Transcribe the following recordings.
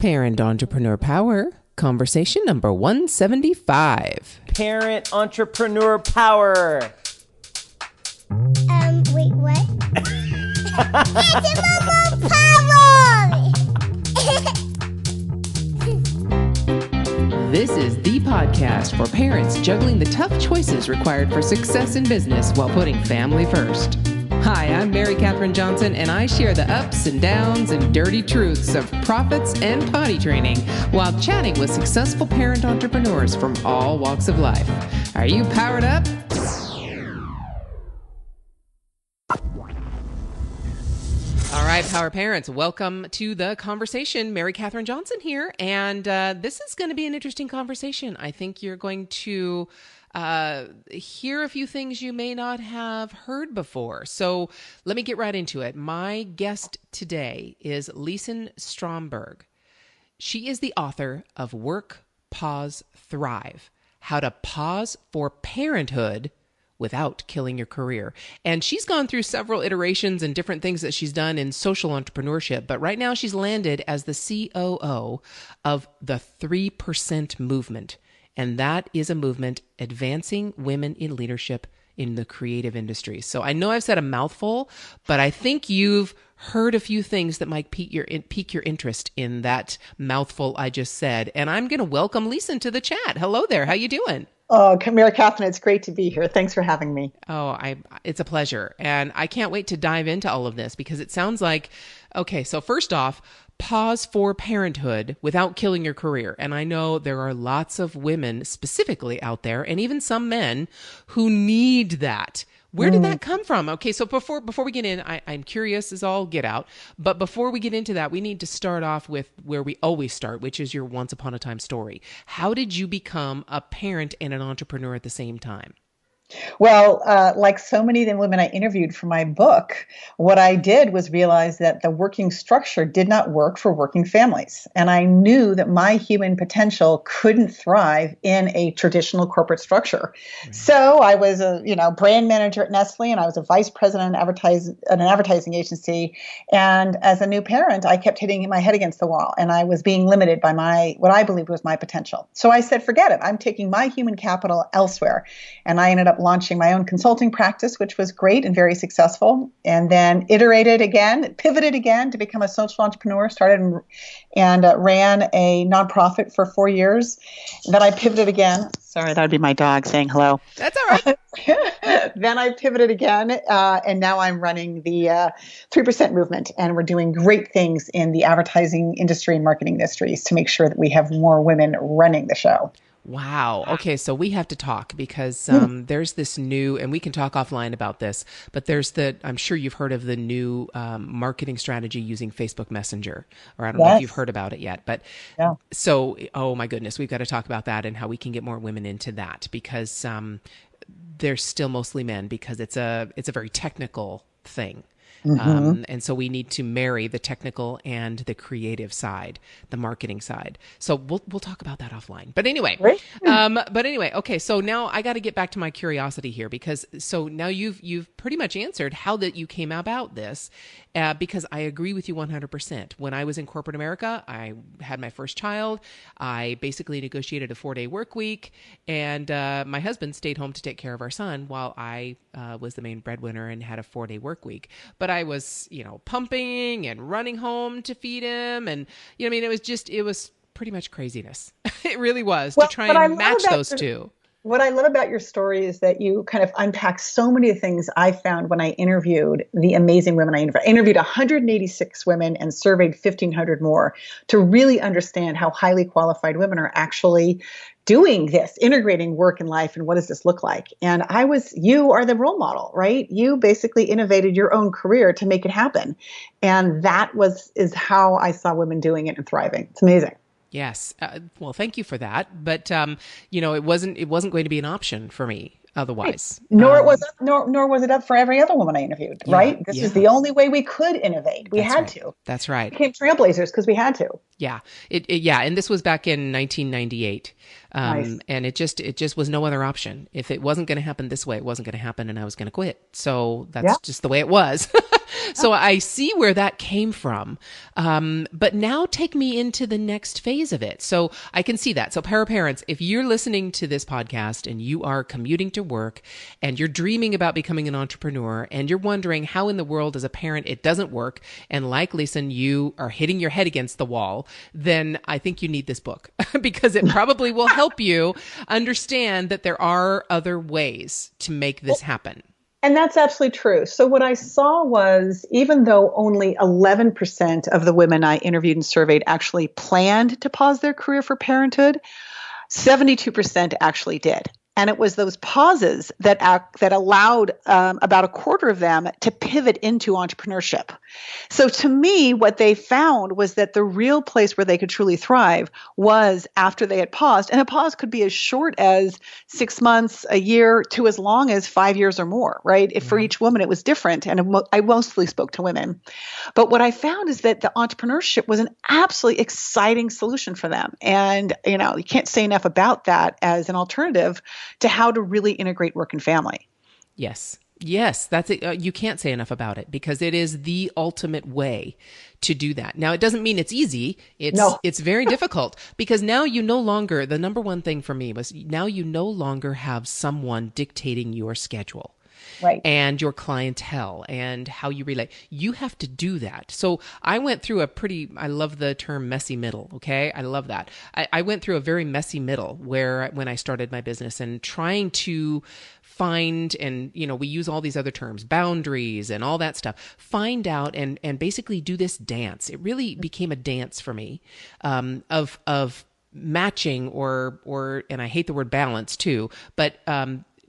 Parent Entrepreneur Power, conversation number 175. Parent Entrepreneur Power. Wait, what? Entrepreneur Power! This is the podcast for parents juggling the tough choices required for success in business while putting family first. Hi, I'm Mary Catherine Johnson, and I share the ups and downs and dirty truths of profits and potty training while chatting with successful parent entrepreneurs from all walks of life. Are you powered up? All right, Power Parents, welcome to the conversation. Mary Catherine Johnson here, and this is going to be an interesting conversation. I think you're going to hear a few things you may not have heard before. So let me get right into it. My guest today is Lisen Stromberg. She is the author of Work, Pause, Thrive: How to Pause for Parenthood Without Killing Your Career. And she's gone through several iterations and different things that she's done in social entrepreneurship, but right now she's landed as the COO of the 3% movement. And that is a movement advancing women in leadership in the creative industry. So I know I've said a mouthful, but I think you've heard a few things that might pique your interest in that mouthful I just said. And I'm going to welcome Lisen to the chat. Hello there. How you doing? Oh, Mary Catherine, it's great to be here. Thanks for having me. Oh, it's a pleasure. And I can't wait to dive into all of this because it sounds like, okay, so first off, pause for parenthood without killing your career. And I know there are lots of women specifically out there, and even some men, who need that. Where did that come from? Okay, so before we get in, I'm curious as all get out. But before we get into that, we need to start off with where we always start, which is your once upon a time story. How did you become a parent and an entrepreneur at the same time? Well, like so many of the women I interviewed for my book, what I did was realize that the working structure did not work for working families. And I knew that my human potential couldn't thrive in a traditional corporate structure. Right. So I was a brand manager at Nestle, and I was a vice president at an advertising agency. And as a new parent, I kept hitting my head against the wall, and I was being limited by what I believed was my potential. So I said, forget it. I'm taking my human capital elsewhere. And I ended up launching my own consulting practice, which was great and very successful, and then pivoted again to become a social entrepreneur, started and ran a nonprofit for 4 years. Then I pivoted again. Sorry, that would be my dog saying hello. That's all right. Then I pivoted again, and now I'm running the 3% movement, and we're doing great things in the advertising industry and marketing industries to make sure that we have more women running the show. Wow. Okay. So we have to talk because there's this new, and we can talk offline about this, but I'm sure you've heard of the new marketing strategy using Facebook Messenger, or I don't know if you've heard about it yet, but So, oh my goodness, we've got to talk about that and how we can get more women into that because they're still mostly men because it's a very technical thing. Mm-hmm. And so we need to marry the technical and the creative side, the marketing side. So we'll talk about that offline. But anyway, okay. So now I got to get back to my curiosity here because so now you've pretty much answered how that you came about this, because I agree with you 100%. When I was in corporate America, I had my first child. I basically negotiated a 4-day work week, and my husband stayed home to take care of our son while I was the main breadwinner and had a 4-day work week. But I was, pumping and running home to feed him. And, it was pretty much craziness. It really was to try and match those two. What I love about your story is that you kind of unpack so many things I found when I interviewed the amazing women I interviewed. I interviewed 186 women and surveyed 1,500 more to really understand how highly qualified women are actually doing this, integrating work and life, and what does this look like? And you are the role model, right? You basically innovated your own career to make it happen. And that is how I saw women doing it and thriving. It's amazing. Yes. Well, thank you for that. But, it wasn't going to be an option for me otherwise. Nor was it up for every other woman I interviewed, right? This was the only way we could innovate. We had to. That's right. We became trailblazers because we had to. Yeah. And this was back in 1998. Nice. And it just was no other option. If it wasn't going to happen this way, it wasn't going to happen, and I was going to quit. So that's just the way it was. So I see where that came from. But now take me into the next phase of it. So I can see that. So parents, if you're listening to this podcast and you are commuting to work and you're dreaming about becoming an entrepreneur and you're wondering how in the world as a parent it doesn't work, and like Lisen, you are hitting your head against the wall, then I think you need this book because it probably will help you understand that there are other ways to make this happen. And that's absolutely true. So what I saw was, even though only 11% of the women I interviewed and surveyed actually planned to pause their career for parenthood, 72% actually did. And it was those pauses that allowed about a quarter of them to pivot into entrepreneurship. So to me, what they found was that the real place where they could truly thrive was after they had paused. And a pause could be as short as 6 months, a year, to as long as 5 years or more, right? If for each woman, it was different. And I mostly spoke to women. But what I found is that the entrepreneurship was an absolutely exciting solution for them. And, you can't say enough about that as an alternative to how to really integrate work and family. Yes. Yes, that's it. You can't say enough about it because it is the ultimate way to do that. Now, it doesn't mean it's easy. It's very difficult because now you no longer, the number one thing for me was now you no longer have someone dictating your schedule. Right. And your clientele and how you relate. You have to do that. So I went through I love the term messy middle. Okay. I love that. I went through a very messy middle when I started my business and trying to find, and we use all these other terms, boundaries and all that stuff, find out and basically do this dance. It really became a dance for me, of matching or, and I hate the word balance too, but,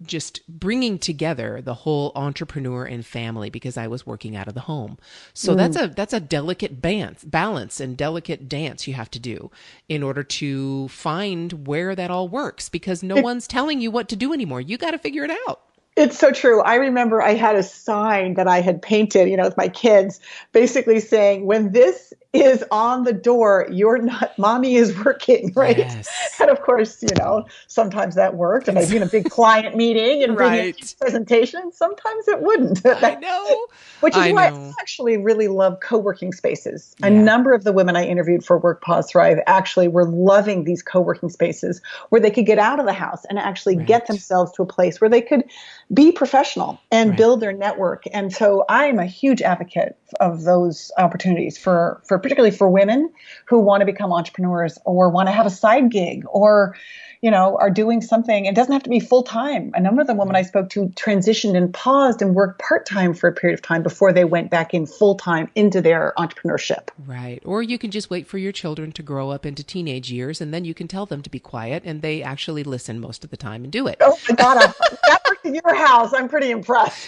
just bringing together the whole entrepreneur and family because I was working out of the home. So that's a delicate balance and delicate dance you have to do in order to find where that all works because no one's telling you what to do anymore. You got to figure it out. It's so true. I remember I had a sign that I had painted, with my kids, basically saying, when this is on the door, you're not, mommy is working, right? Yes. And of course, sometimes that worked. And I'd be in a big client meeting and bring a presentation. Sometimes it wouldn't. I know. Which is why I actually really love co-working spaces. Yeah. A number of the women I interviewed for Work Pause Thrive actually were loving these co-working spaces where they could get out of the house and actually get themselves to a place where they could be professional and build their network. And so I'm a huge advocate of those opportunities for particularly for women who want to become entrepreneurs or want to have a side gig or, are doing something. It doesn't have to be full time. A number of the women I spoke to transitioned and paused and worked part-time for a period of time before they went back in full-time into their entrepreneurship. Right. Or you can just wait for your children to grow up into teenage years and then you can tell them to be quiet and they actually listen most of the time and do it. Oh my God. That worked in your house. I'm pretty impressed.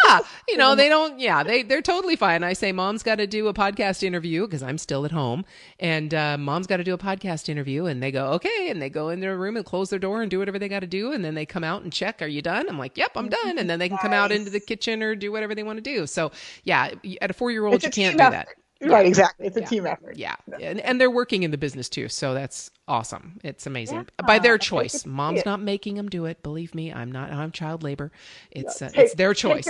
Yeah. They're totally fine. I say, mom's got to do a podcast interview because I'm still at home and mom's got to do a podcast interview and they go, okay. And they go in their room and close their door and do whatever they got to do. And then they come out and check, are you done? I'm like, yep, I'm done. And then they can come out into the kitchen or do whatever they want to do. So yeah, at a 4-year-old, you can't do that. Right, exactly. It's a team effort. Yeah. And they're working in the business too. So that's awesome. It's amazing. By their choice. Mom's not making them do it. Believe me, I'm child labor. It's their choice.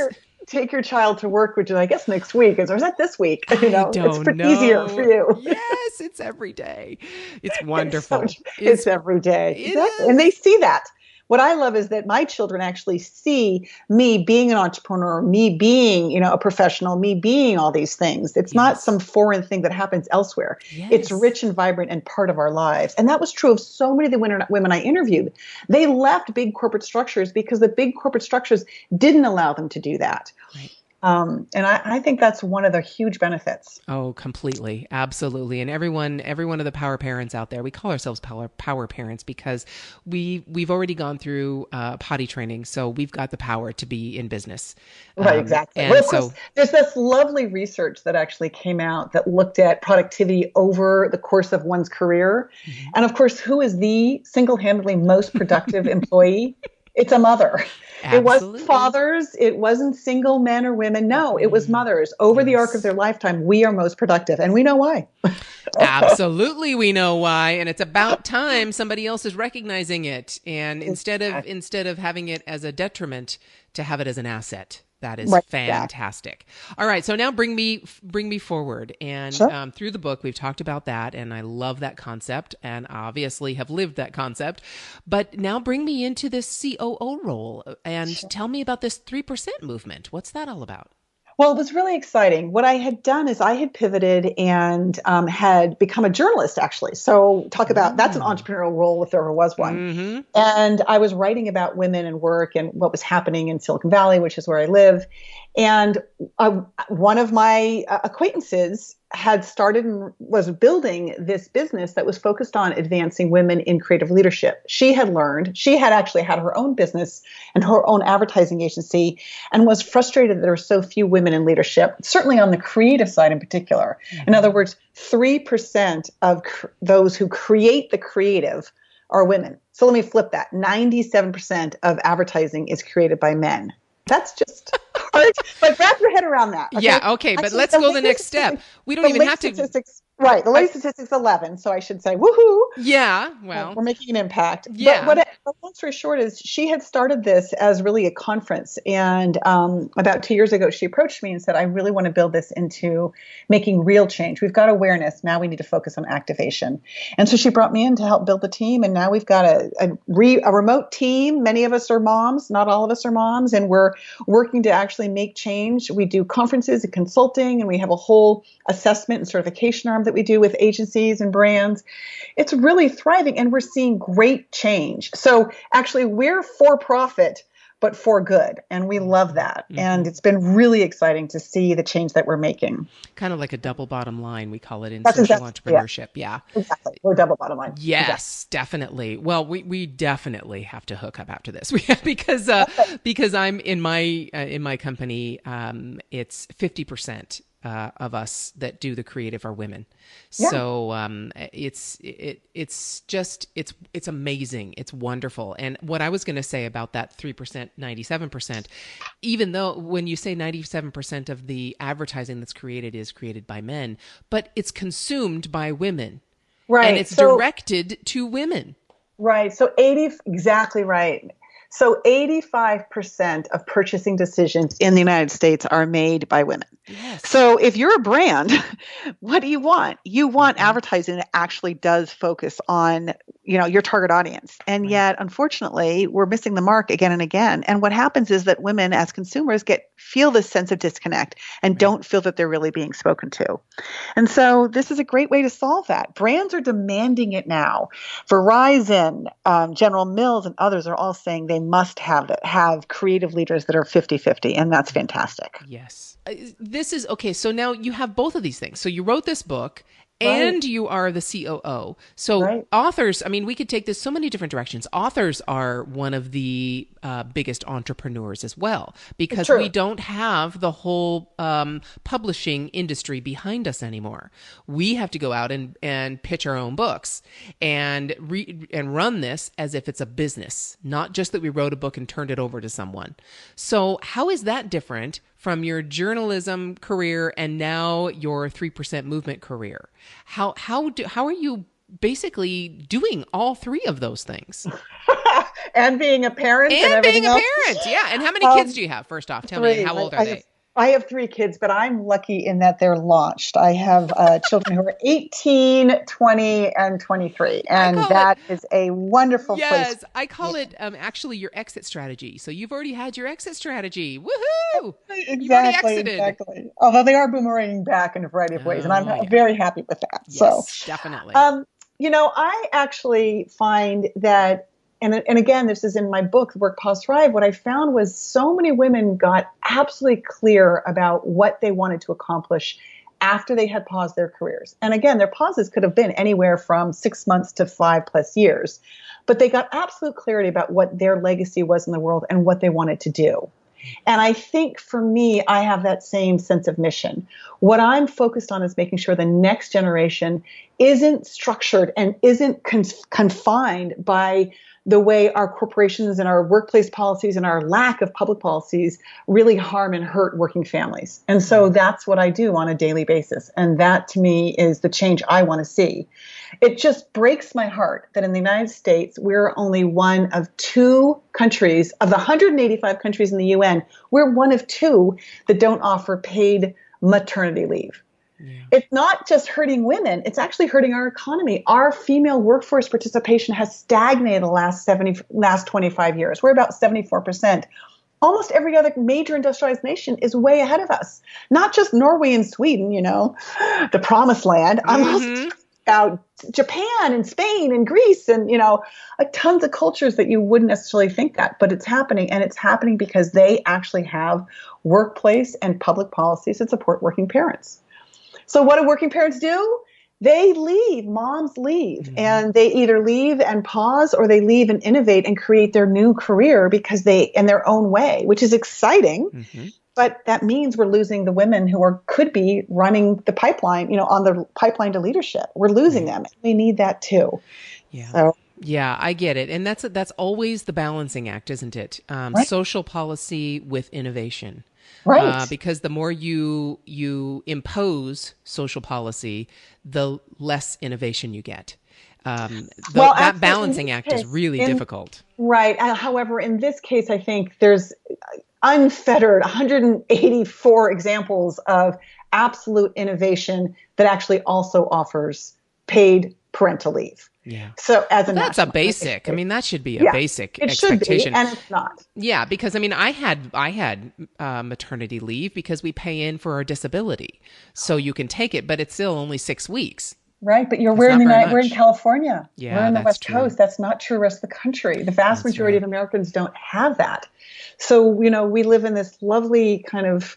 Take your child to work, which is, I guess, next week. Or is that this week? I don't it's know. Easier for you. Yes, it's every day. It's wonderful. It's every day. Exactly. And they see that. What I love is that my children actually see me being an entrepreneur, me being, a professional, me being all these things. It's not some foreign thing that happens elsewhere. Yes. It's rich and vibrant and part of our lives. And that was true of so many of the women I interviewed. They left big corporate structures because the big corporate structures didn't allow them to do that. Right. And I think that's one of the huge benefits. Oh, completely. Absolutely. And every one of the power parents out there, we call ourselves power parents because we've already gone through potty training. So we've got the power to be in business. Right, exactly. And so there's this lovely research that actually came out that looked at productivity over the course of one's career. Mm-hmm. And of course, who is the single-handedly most productive employee? It's a mother. Absolutely. It wasn't fathers. It wasn't single men or women. No, it was mothers. Over the arc of their lifetime, we are most productive. And we know why. Absolutely. We know why. And it's about time somebody else is recognizing it. And instead of having it as a detriment, to have it as an asset. That is Right. Yeah. fantastic. All right, so now bring me forward, and Sure. through the book we've talked about that, and I love that concept, and obviously have lived that concept. But now bring me into this COO role, and tell me about this 3% movement. What's that all about? Well, it was really exciting. What I had done is I had pivoted and had become a journalist, actually. So talk about that's an entrepreneurial role if there ever was one. Mm-hmm. And I was writing about women and work and what was happening in Silicon Valley, which is where I live. And one of my acquaintances had started and was building this business that was focused on advancing women in creative leadership. She had actually had her own business and her own advertising agency, and was frustrated that there were so few women in leadership, certainly on the creative side in particular. In other words, 3% of those who create the creative are women. So let me flip that. 97% of advertising is created by men. That's just hard. But wrap your head around that. Okay? Yeah, okay, but Actually, let's go the next step. We don't even have to. Statistics, right. The latest statistics 11. So I should say, woohoo. Yeah, well, We're making an impact. Yeah. But the long story short is she had started this as really a conference. And about 2 years ago, she approached me and said, I really want to build this into making real change. We've got awareness. Now we need to focus on activation. And so she brought me in to help build the team. And now we've got a remote team. Many of us are moms. Not all of us are moms. And we're working to actually make change. We do conferences and consulting, and we have a whole assessment and certification arm that we do with agencies and brands. It's really thriving, and we're seeing great change. So actually, we're for profit, but for good. And we love that. Mm-hmm. And it's been really exciting to see the change that we're making. Kind of like a double bottom line, we call it in social entrepreneurship. Yeah. Exactly. We're double bottom line. Yes, exactly. Definitely. Well, we definitely have to hook up after this. because I'm in my company, it's 50% of us that do the creative are women. Yeah. So it's amazing. It's wonderful. And what I was going to say about that 3%, 97%, even though when you say 97% of the advertising that's created is created by men, but it's consumed by women. Right. And it's directed to women. Right. So exactly right. So 85% of purchasing decisions in the United States are made by women. Yes. So if you're a brand, what do you want? You want advertising that actually does focus on, your target audience. And yet, unfortunately, we're missing the mark again and again. And what happens is that women as consumers feel this sense of disconnect and don't feel that they're really being spoken to. And so this is a great way to solve that. Brands are demanding it now. Verizon, General Mills, and others are all saying they must have creative leaders that are 50-50, and that's fantastic. Yes. This is okay. So now you have both of these things. So you wrote this book. And you are the COO. So authors, we could take this so many different directions. Authors are one of the biggest entrepreneurs as well, because we don't have the whole publishing industry behind us anymore. We have to go out and pitch our own books and run this as if it's a business, not just that we wrote a book and turned it over to someone. So how is that different from your journalism career and now your 3% movement career? How are you basically doing all three of those things? And being a parent and being a parent, yeah. And how many kids do you have? First off, tell me, how old are they? I have 3 kids, but I'm lucky in that they're launched. I have children who are 18, 20, and 23. And that is a wonderful place. Yes, I call it actually your exit strategy. So you've already had your exit strategy. Woohoo! Exactly. Although they are boomeranging back in a variety of ways. And I'm very happy with that. Yes, definitely. I actually find that and again, this is in my book, Work, Pause, Thrive. What I found was so many women got absolutely clear about what they wanted to accomplish after they had paused their careers. And again, their pauses could have been anywhere from 6 months to 5+ years, but they got absolute clarity about what their legacy was in the world and what they wanted to do. And I think for me, I have that same sense of mission. What I'm focused on is making sure the next generation isn't structured and isn't confined by the way our corporations and our workplace policies and our lack of public policies really harm and hurt working families. And so that's what I do on a daily basis. And that to me is the change I want to see. It just breaks my heart that in the United States, we're only one of 2 countries of the 185 countries in the UN. We're one of 2 that don't offer paid maternity leave. Yeah. It's not just hurting women. It's actually hurting our economy. Our female workforce participation has stagnated the last 25 years. We're about 74%. Almost every other major industrialized nation is way ahead of us. Not just Norway and Sweden, the promised land. I'm also about Japan and Spain and Greece and, tons of cultures that you wouldn't necessarily think that, but it's happening. And it's happening because they actually have workplace and public policies that support working parents. So what do working parents do? They leave. Moms leave. And they either leave and pause or they leave and innovate and create their new career because in their own way, which is exciting. But that means we're losing the women who could be running the pipeline, on the pipeline to leadership. We're losing them. We need that too. Yeah. So. Yeah, I get it. And that's always the balancing act, isn't it? Right. Social policy with innovation. Right. Because the more you impose social policy, the less innovation you get. That balancing act is really difficult. Right. However, in this case, I think there's unfettered 184 examples of absolute innovation that actually also offers paid parental leave. Yeah. So that's a basic. I mean, that should be a basic expectation. Should be, and it's not. Yeah, because I had maternity leave because we pay in for our disability, so you can take it, but it's still only 6 weeks. Right, but we're in California. Yeah, we're in the West true. Coast. That's not true rest of the country. The vast majority of Americans don't have that. So, we live in this lovely kind of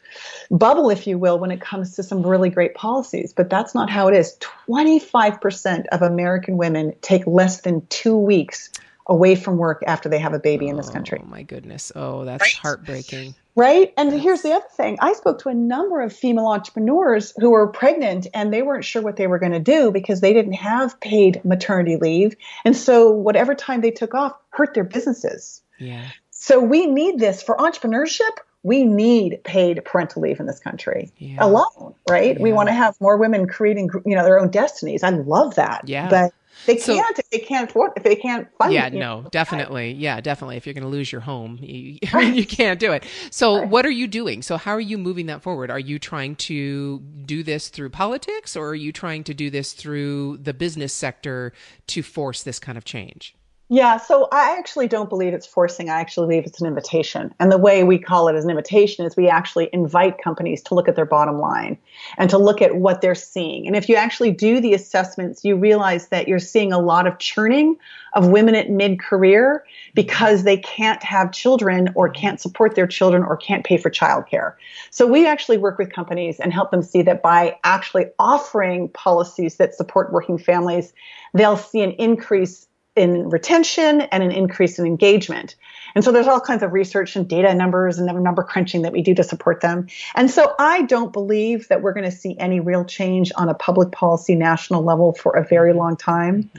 bubble, if you will, when it comes to some really great policies. But that's not how it is. 25% of American women take less than 2 weeks away from work after they have a baby in this country. Oh, my goodness. Oh, that's heartbreaking. Right. And here's the other thing. I spoke to a number of female entrepreneurs who were pregnant and they weren't sure what they were going to do because they didn't have paid maternity leave. And so whatever time they took off hurt their businesses. Yeah. So we need this for entrepreneurship. We need paid parental leave in this country alone. Right. Yeah. We want to have more women creating, their own destinies. I love that. Yeah. But they can't if they can't afford, if they can't fund it. Yeah, no, definitely. Yeah, definitely. If you're going to lose your home, you can't do it. So what are you doing? So how are you moving that forward? Are you trying to do this through politics or are you trying to do this through the business sector to force this kind of change? Yeah, so I actually don't believe it's forcing. I actually believe it's an invitation. And the way we call it as an invitation is we actually invite companies to look at their bottom line and to look at what they're seeing. And if you actually do the assessments, you realize that you're seeing a lot of churning of women at mid-career because they can't have children or can't support their children or can't pay for childcare. So we actually work with companies and help them see that by actually offering policies that support working families, they'll see an increase in retention and an increase in engagement. And so there's all kinds of research and data numbers and number crunching that we do to support them. And so I don't believe that we're going to see any real change on a public policy national level for a very long time.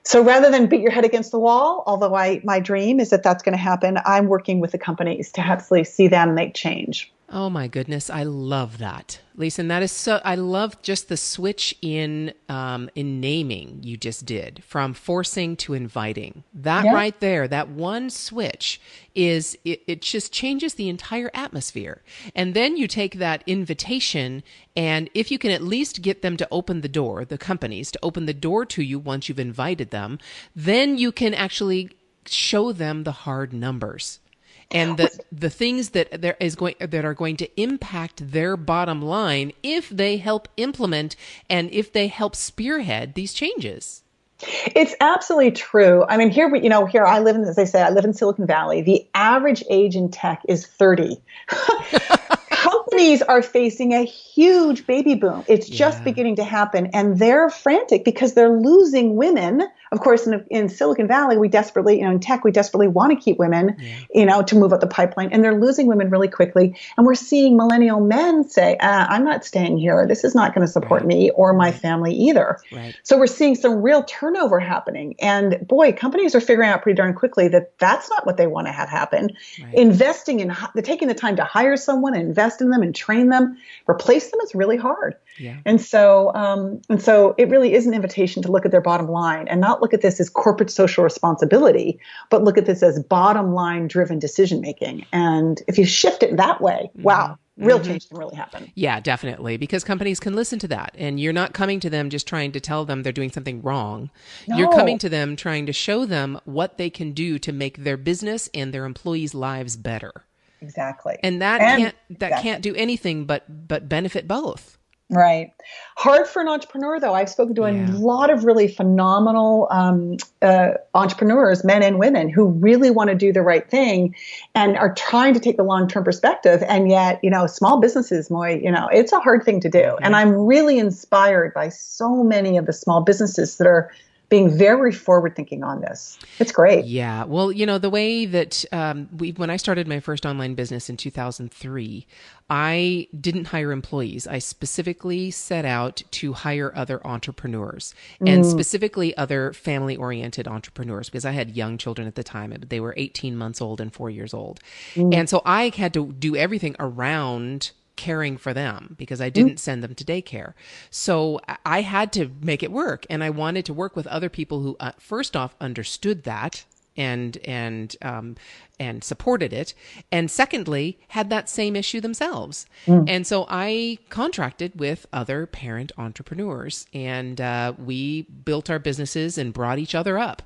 So rather than beat your head against the wall, although my dream is that that's going to happen, I'm working with the companies to actually see them make change. Oh my goodness, I love that, Lisen. That is so. I love just the switch in naming you just did from forcing to inviting. That right there, that one switch it just changes the entire atmosphere. And then you take that invitation, and if you can at least get them to open the door, the companies to open the door to you once you've invited them, then you can actually show them the hard numbers. And the things that are going to impact their bottom line if they help implement and if they help spearhead these changes. It's absolutely true. I mean, here I live in, as I say, I live in Silicon Valley. The average age in tech is 30. Companies are facing a huge baby boom. It's just Yeah. beginning to happen, and they're frantic because they're losing women. Of course, in Silicon Valley, we desperately, in tech, we desperately want to keep women, to move up the pipeline, and they're losing women really quickly. And we're seeing millennial men say, I'm not staying here. This is not going to support me or my family either. Right. So we're seeing some real turnover happening. And boy, companies are figuring out pretty darn quickly that that's not what they want to have happen. Right. They're taking the time to hire someone, invest in them, and train them. Replace them is really hard. Yeah. And so it really is an invitation to look at their bottom line and not look at this as corporate social responsibility, but look at this as bottom line driven decision making. And if you shift it that way, wow, real change can really happen. Yeah, definitely. Because companies can listen to that. And you're not coming to them just trying to tell them they're doing something wrong. No. You're coming to them trying to show them what they can do to make their business and their employees' lives better. Exactly. And that can't do anything but benefit both. Right. Hard for an entrepreneur, though. I've spoken to a lot of really phenomenal entrepreneurs, men and women, who really want to do the right thing and are trying to take the long-term perspective. And yet, small businesses, it's a hard thing to do. And I'm really inspired by so many of the small businesses that are being very forward-thinking on this. It's great. Yeah. Well, the way that when I started my first online business in 2003, I didn't hire employees. I specifically set out to hire other entrepreneurs and specifically other family-oriented entrepreneurs because I had young children at the time. They were 18 months old and 4 years old. And so I had to do everything around caring for them because I didn't send them to daycare. So I had to make it work. And I wanted to work with other people who first off understood that and supported it. And secondly, had that same issue themselves. And so I contracted with other parent entrepreneurs and we built our businesses and brought each other up.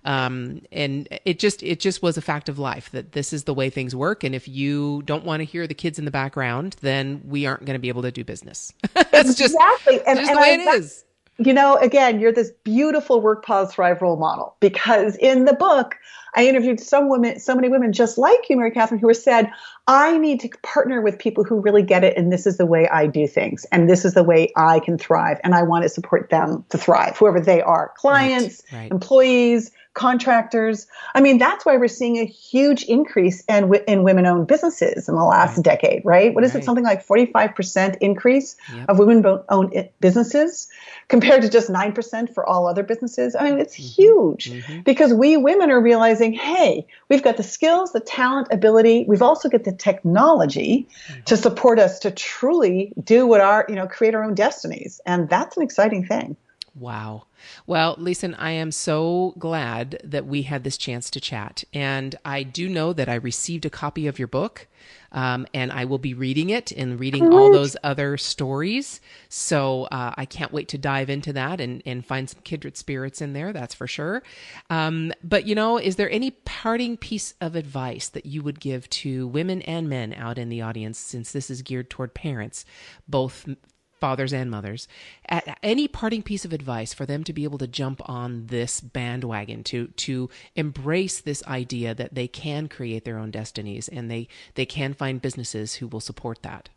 And it just was a fact of life that this is the way things work. And if you don't want to hear the kids in the background, then we aren't going to be able to do business. That's just the way it is. Again, you're this beautiful work, pause, thrive role model because in the book, I interviewed so many women just like you, Mary Catherine, who said, I need to partner with people who really get it. And this is the way I do things. And this is the way I can thrive. And I want to support them to thrive, whoever they are, clients, employees, contractors. I mean, that's why we're seeing a huge increase in women-owned businesses in the last decade, right? What is it? Something like 45% increase of women-owned businesses compared to just 9% for all other businesses. I mean, it's huge because we women are realizing, hey, we've got the skills, the talent, ability. We've also got the technology to support us to truly do create our own destinies. And that's an exciting thing. Wow. Well, Lisen, I am so glad that we had this chance to chat. And I do know that I received a copy of your book, and I will be reading it and reading all those other stories. So I can't wait to dive into that and find some kindred spirits in there, that's for sure. But, is there any parting piece of advice that you would give to women and men out in the audience, since this is geared toward parents, both fathers and mothers, any parting piece of advice for them to be able to jump on this bandwagon, to embrace this idea that they can create their own destinies and they can find businesses who will support that?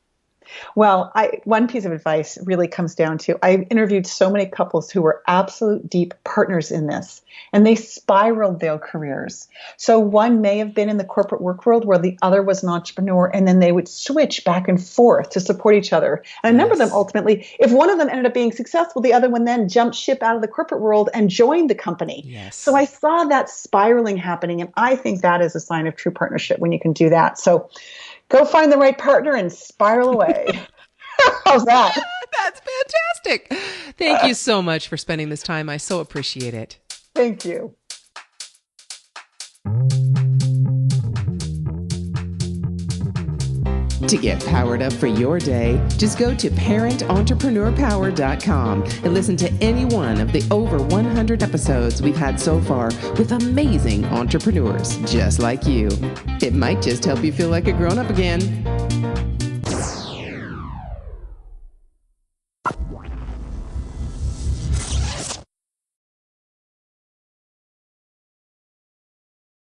Well, one piece of advice really comes down to, I interviewed so many couples who were absolute deep partners in this, and they spiraled their careers. So one may have been in the corporate work world where the other was an entrepreneur, and then they would switch back and forth to support each other. And a number of them ultimately, if one of them ended up being successful, the other one then jumped ship out of the corporate world and joined the company. Yes. So I saw that spiraling happening, and I think that is a sign of true partnership when you can do that. So go find the right partner and spiral away. How's that? That's fantastic. Thank you so much for spending this time. I so appreciate it. Thank you. To get powered up for your day, just go to parententrepreneur.power.com and listen to any one of the over 100 episodes we've had so far with amazing entrepreneurs just like you. It might just help you feel like a grown-up again.